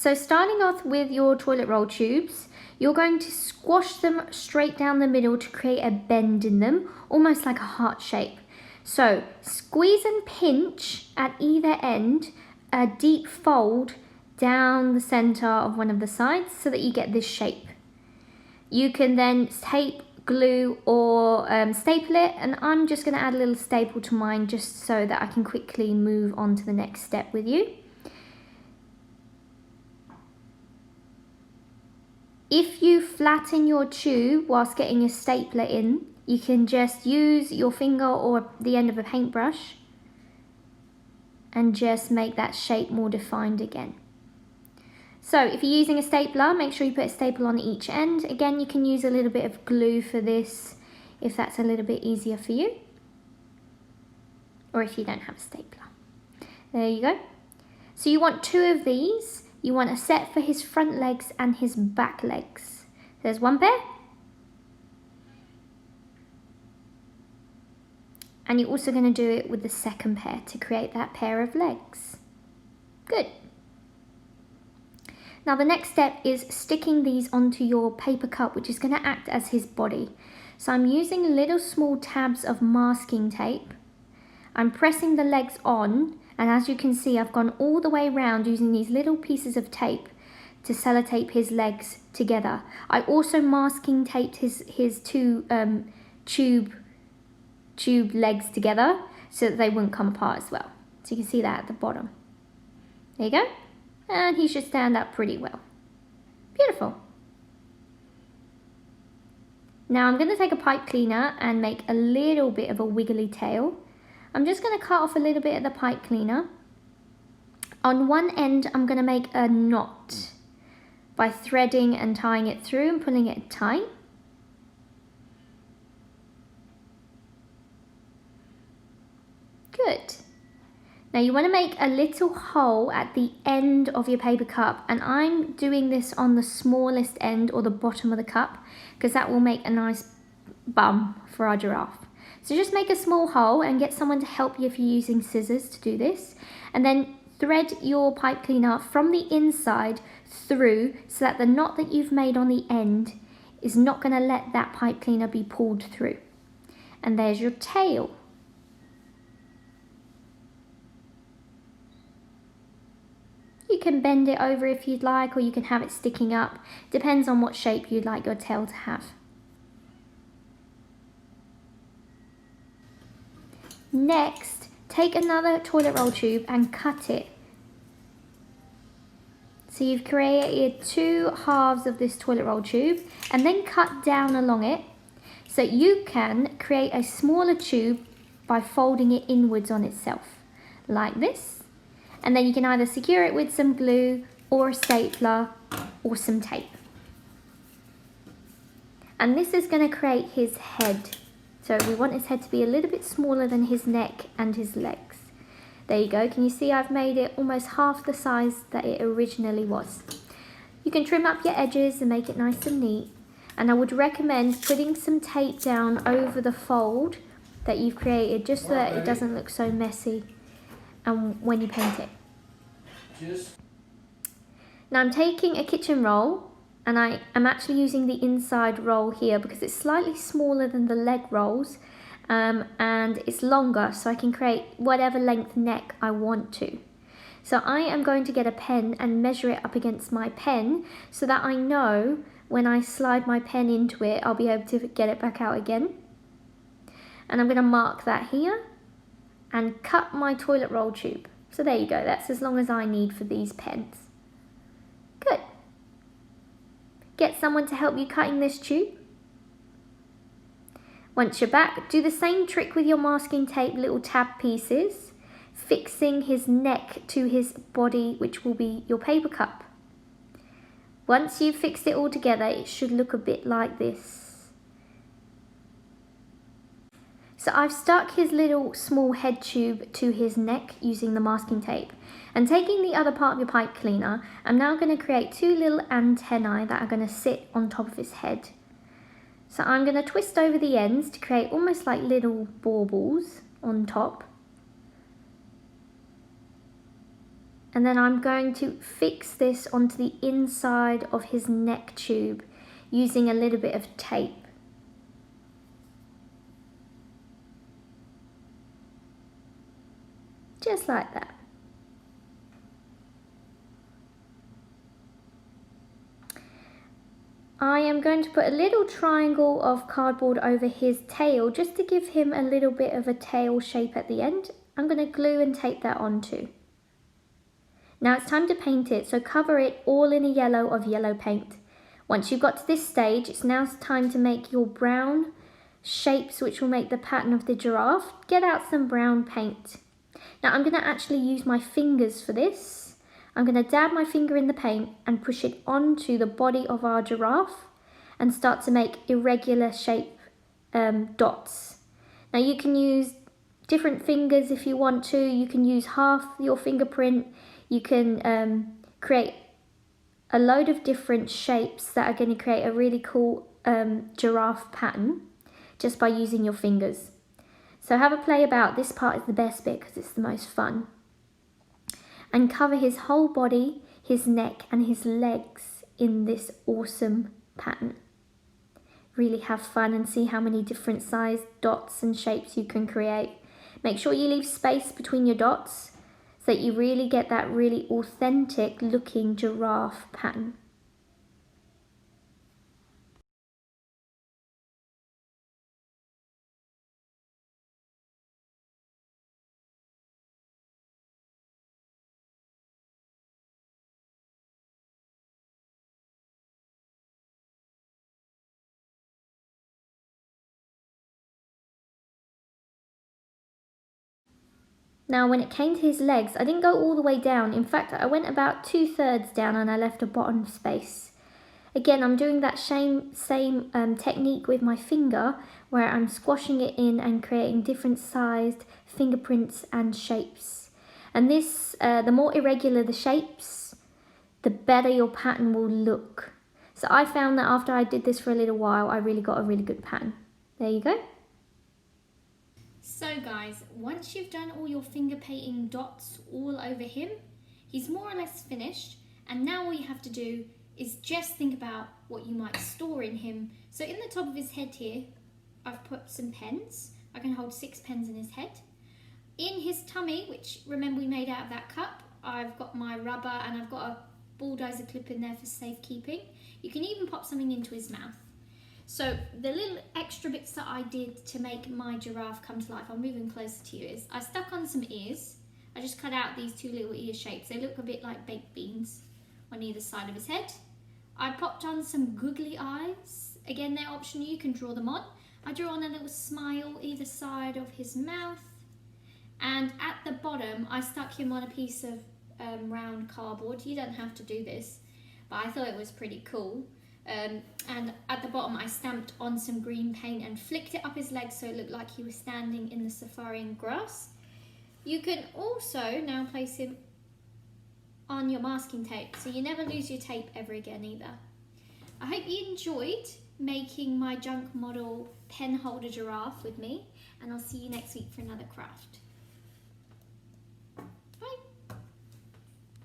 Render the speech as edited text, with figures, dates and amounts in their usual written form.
So starting off with your toilet roll tubes, you're going to squash them straight down the middle to create a bend in them, almost like a heart shape. So squeeze and pinch at either end, a deep fold down the center of one of the sides so that you get this shape. You can then tape, glue, or staple it, and I'm just going to add a little staple to mine just so that I can quickly move on to the next step with you. If you flatten your tube whilst getting your stapler in, you can just use your finger or the end of a paintbrush and just make that shape more defined again. So if you're using a stapler, make sure you put a staple on each end. Again, you can use a little bit of glue for this if that's a little bit easier for you, or if you don't have a stapler. There you go. So you want 2 of these. You want a set for his front legs and his back legs. There's 1 pair. And you're also going to do it with the second pair to create that pair of legs. Good. Now the next step is sticking these onto your paper cup, which is going to act as his body. So I'm using little small tabs of masking tape. I'm pressing the legs on, and as you can see, I've gone all the way around using these little pieces of tape to sellotape his legs together. I also masking taped his 2 tube legs together so that they wouldn't come apart as well. So you can see that at the bottom. There you go. And he should stand up pretty well. Beautiful. Now I'm going to take a pipe cleaner and make a little bit of a wiggly tail. I'm just going to cut off a little bit of the pipe cleaner. On one end I'm going to make a knot by threading and tying it through and pulling it tight. Good. Now you want to make a little hole at the end of your paper cup, and I'm doing this on the smallest end or the bottom of the cup because that will make a nice bum for our giraffe. So just make a small hole and get someone to help you if you're using scissors to do this, and then thread your pipe cleaner from the inside through so that the knot that you've made on the end is not going to let that pipe cleaner be pulled through. And there's your tail. You can bend it over if you'd like, or you can have it sticking up. Depends on what shape you'd like your tail to have. Next, take another toilet roll tube and cut it. So you've created 2 halves of this toilet roll tube, and then cut down along it so you can create a smaller tube by folding it inwards on itself, like this. And then you can either secure it with some glue or a stapler or some tape. And this is going to create his head. So we want his head to be a little bit smaller than his neck and his legs. There you go. Can you see I've made it almost half the size that it originally was. You can trim up your edges and make it nice and neat. And I would recommend putting some tape down over the fold that you've created just so that it doesn't look so messy when you paint it. Now I'm taking a kitchen roll, and I am actually using the inside roll here because it's slightly smaller than the leg rolls, and it's longer, so I can create whatever length neck I want to. So I am going to get a pen and measure it up against my pen so that I know when I slide my pen into it I'll be able to get it back out again. And I'm going to mark that here and cut my toilet roll tube. So there you go, that's as long as I need for these pens. Good. Get someone to help you cutting this tube. Once you're back, do the same trick with your masking tape little tab pieces, fixing his neck to his body, which will be your paper cup. Once you've fixed it all together, it should look a bit like this. So I've stuck his little small head tube to his neck using the masking tape. And taking the other part of your pipe cleaner, I'm now going to create 2 little antennae that are going to sit on top of his head. So I'm going to twist over the ends to create almost like little baubles on top. And then I'm going to fix this onto the inside of his neck tube using a little bit of tape. Just like that. I am going to put a little triangle of cardboard over his tail just to give him a little bit of a tail shape at the end. I'm going to glue and tape that on too. Now it's time to paint it, so cover it all in a yellow of yellow paint. Once you've got to this stage, it's now time to make your brown shapes which will make the pattern of the giraffe. Get out some brown paint. Now I'm going to actually use my fingers for this. I'm going to dab my finger in the paint and push it onto the body of our giraffe and start to make irregular shape dots. Now you can use different fingers if you want to. You can use half your fingerprint. You can create a load of different shapes that are going to create a really cool giraffe pattern just by using your fingers. So have a play about. This part is the best bit because it's the most fun. And cover his whole body, his neck and his legs in this awesome pattern. Really have fun and see how many different sized dots and shapes you can create. Make sure you leave space between your dots so that you really get that really authentic looking giraffe pattern. Now when it came to his legs, I didn't go all the way down. In fact, I went about 2/3 down and I left a bottom space. Again, I'm doing that same technique with my finger where I'm squashing it in and creating different sized fingerprints and shapes. And this, the more irregular the shapes, the better your pattern will look. So I found that after I did this for a little while, I really got a really good pattern. There you go. So guys, once you've done all your finger painting dots all over him, he's more or less finished, and now all you have to do is just think about what you might store in him. So in the top of his head here, I've put some pens. I can hold 6 pens in his head. In his tummy, which remember we made out of that cup, I've got my rubber and I've got a bulldozer clip in there for safekeeping. You can even pop something into his mouth. So the little extra bits that I did to make my giraffe come to life, I'm moving closer to you, is I stuck on some ears. I just cut out these 2 little ear shapes. They look a bit like baked beans on either side of his head. I popped on some googly eyes. Again, they're optional, you can draw them on. I drew on a little smile either side of his mouth. And at the bottom, I stuck him on a piece of round cardboard. You don't have to do this, but I thought it was pretty cool. And at the bottom I stamped on some green paint and flicked it up his legs so it looked like he was standing in the safari grass. You can also now place him on your masking tape so you never lose your tape ever again either. I hope you enjoyed making my junk model pen holder giraffe with me, and I'll see you next week for another craft.